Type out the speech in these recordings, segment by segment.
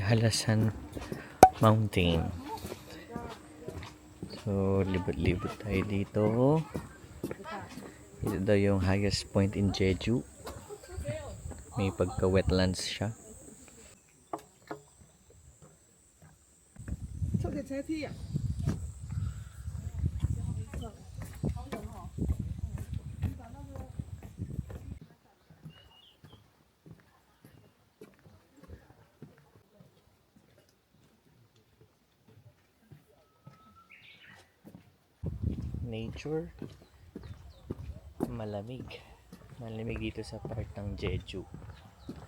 Halasan Mountain. So, libot-libot tayo dito. Ito daw yung highest point in Jeju. May pagka-wetlands siya. Nature, malamig dito sa part ng Jeju.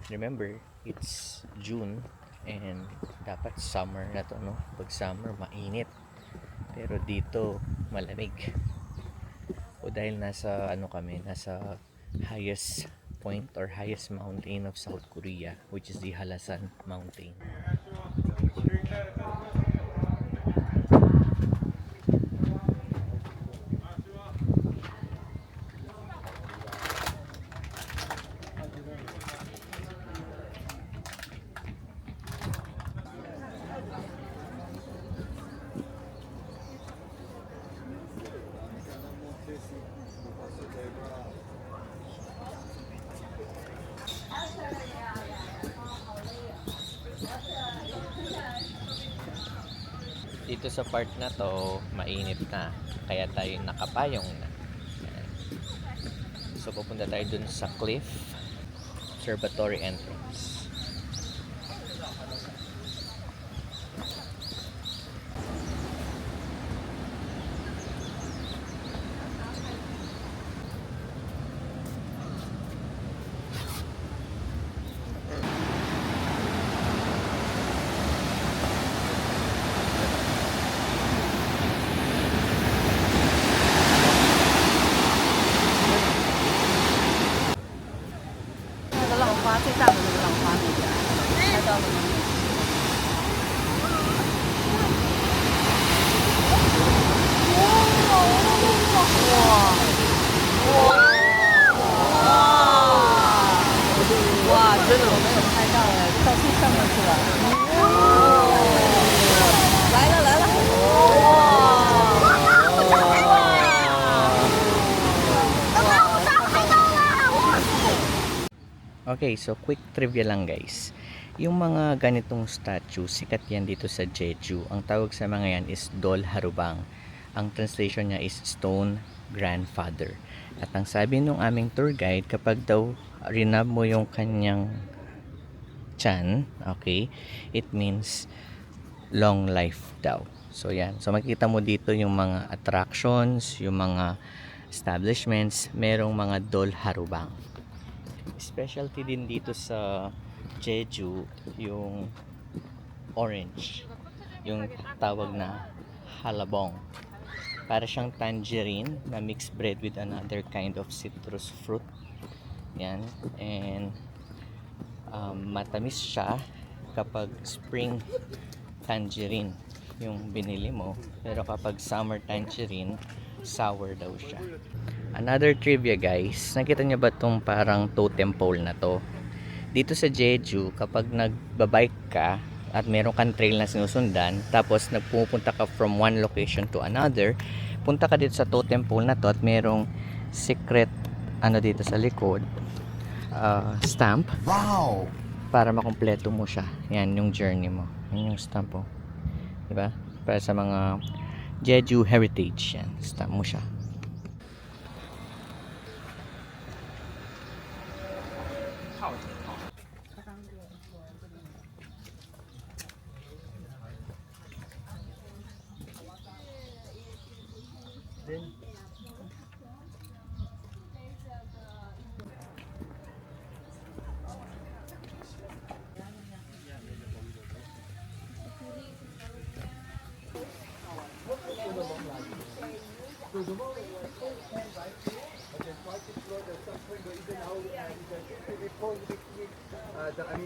Remember, it's June and dapat summer na to, no? Pag summer mainit, pero dito malamig. O dahil nasa nasa highest point or highest mountain of South Korea, which is the Halasan Mountain. Dito sa part na to, mainit na. Kaya tayo nakapayong na. Yan. So, pupunta tayo dun sa cliff observatory entrance. Okay, so quick trivia lang guys. Yung mga ganitong statue, sikat yan dito sa Jeju. Ang tawag sa mga yan is Dol Harubang. Ang translation niya is Stone Grandfather. At ang sabi nung aming tour guide, kapag daw rinab mo yung kanyang chan, okay, it means long life daw. So yan. So makikita mo dito yung mga attractions, yung mga establishments, merong mga Dol Harubang. Specialty din dito sa Jeju yung orange, yung tawag na halabong. Para siyang tangerine na mixed bread with another kind of citrus fruit. Yan. And matamis siya kapag spring tangerine yung binili mo, pero kapag summer tangerine, sour daw siya. Another trivia guys, nakita niyo ba tong parang totem pole na to? Dito sa Jeju, kapag nagbabike ka at meron kang trail na sinusundan, tapos nagpupunta ka from one location to another, punta ka dito sa totem pole na to at merong secret dito sa likod, stamp. Wow! Para makumpleto mo siya. Yan yung journey mo. Yan yung stamp po. Diba? Para sa mga Jeju heritage yan. Stamp mo siya.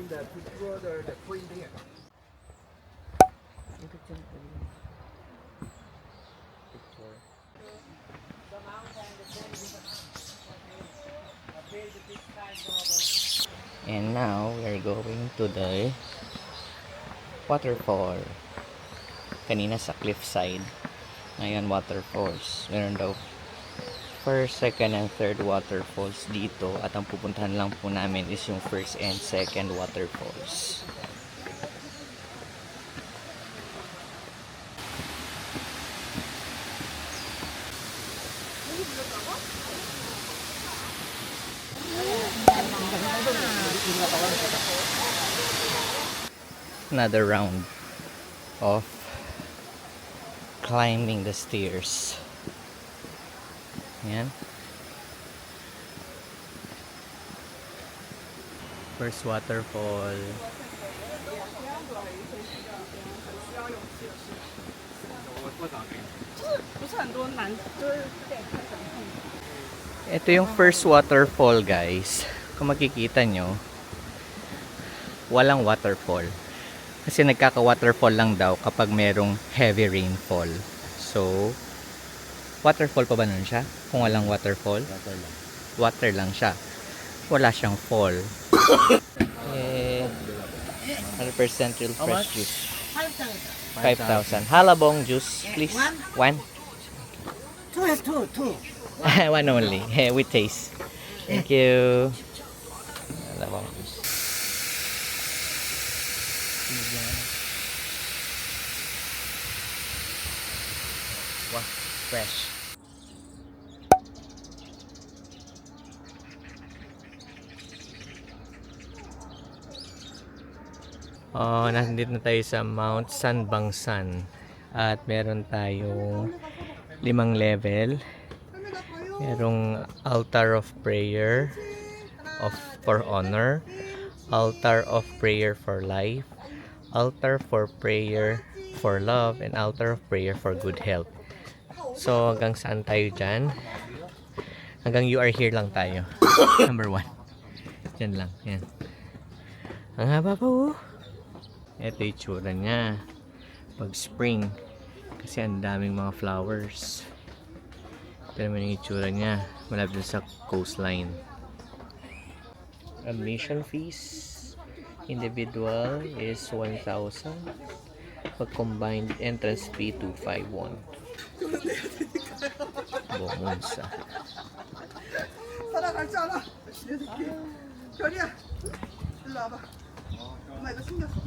The picture or the printing. And now we are going to the waterfall. Kanina sa cliffside. Ngayon waterfalls. Meron daw first, second, and third waterfalls dito. At ang pupuntahan lang po namin is yung first and second waterfalls. Another round of climbing the stairs. Ayan. First waterfall. 不是很多难，就是有点开始痛。 Ito yung first waterfall, guys. Kung makikita nyo, walang waterfall. Kasi nagkaka-waterfall lang daw kapag merong heavy rainfall. So, waterfall pa ba nun siya? Kung walang waterfall? Water lang siya. Wala siyang fall. 100% real fresh juice. 5,000. Halabong juice, please. One. Two. One only. With taste. Thank you. Halabong juice. Wow, fresh. Oh, nandito na tayo sa Mount Sanbangsan. At meron tayong 5 level. Merong altar of prayer for honor, altar of prayer for life, altar for prayer for love, and altar of prayer for good health. So, hanggang saan tayo dyan? Hanggang you are here lang tayo. Number 1. Dyan lang. Yan. Ang haba pa oh. Ito yung tsura niya pag spring kasi ang daming mga flowers. Pero may yung itsura niya malapit sa coastline. Admission fees individual is 1,000. Pag combined entrance fee 251. Bumunsa. 따라갈잖아. 별이야. 일로 와봐. 엄마 이거 챙겼어.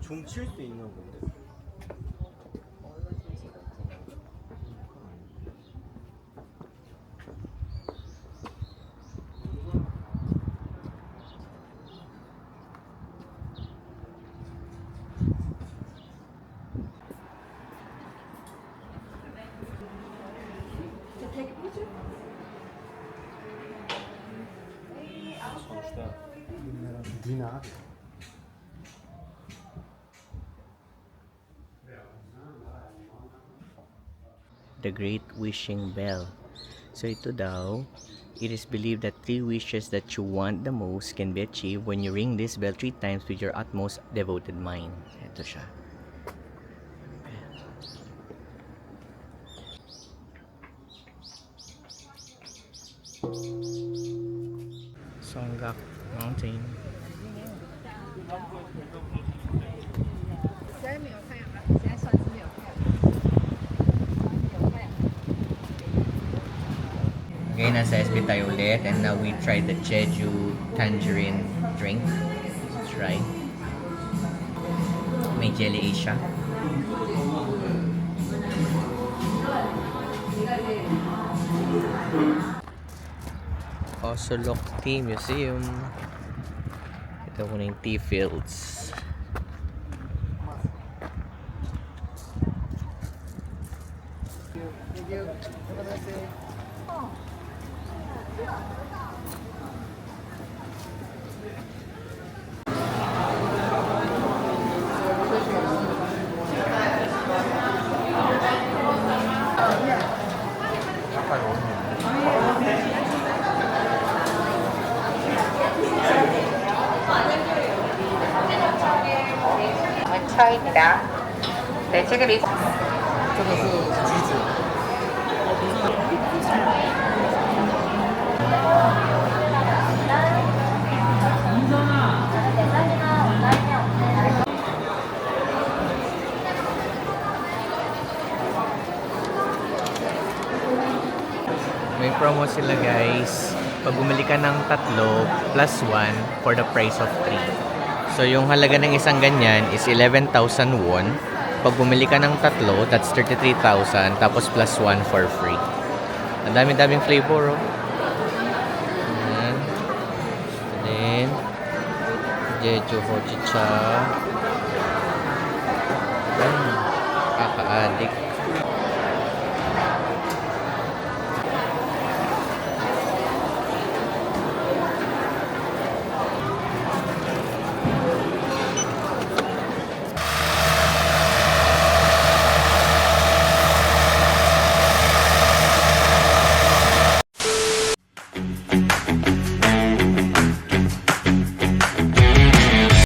춤출 수 있는 건데. sonuçta bina. The Great Wishing Bell. So ito daw, it is believed that 3 wishes that you want the most can be achieved when you ring this bell 3 times with your utmost devoted mind. Ito siya. Songgak Mountain. 现在没有太阳了，现在算是没有太阳。没有太阳。 Okay, nasa SB tayo ulit and now we tried the Jeju tangerine drink. Let's try. May jelly siya. Osolok Tea Museum. Ito muna yung tea fields. 입니다. 네, 지금 이 这个是橘子。 May promo sila guys. Pag bumili ka ng tatlo plus 1 for the price of 3. So yung halaga ng isang ganyan is 11,000 won. Pag bumili ka ng tatlo, that's 33,000 tapos plus 1 for free. Ang dami-daming flavor oh. Ayan. And then Jeju Hojicha. Kaka-addict.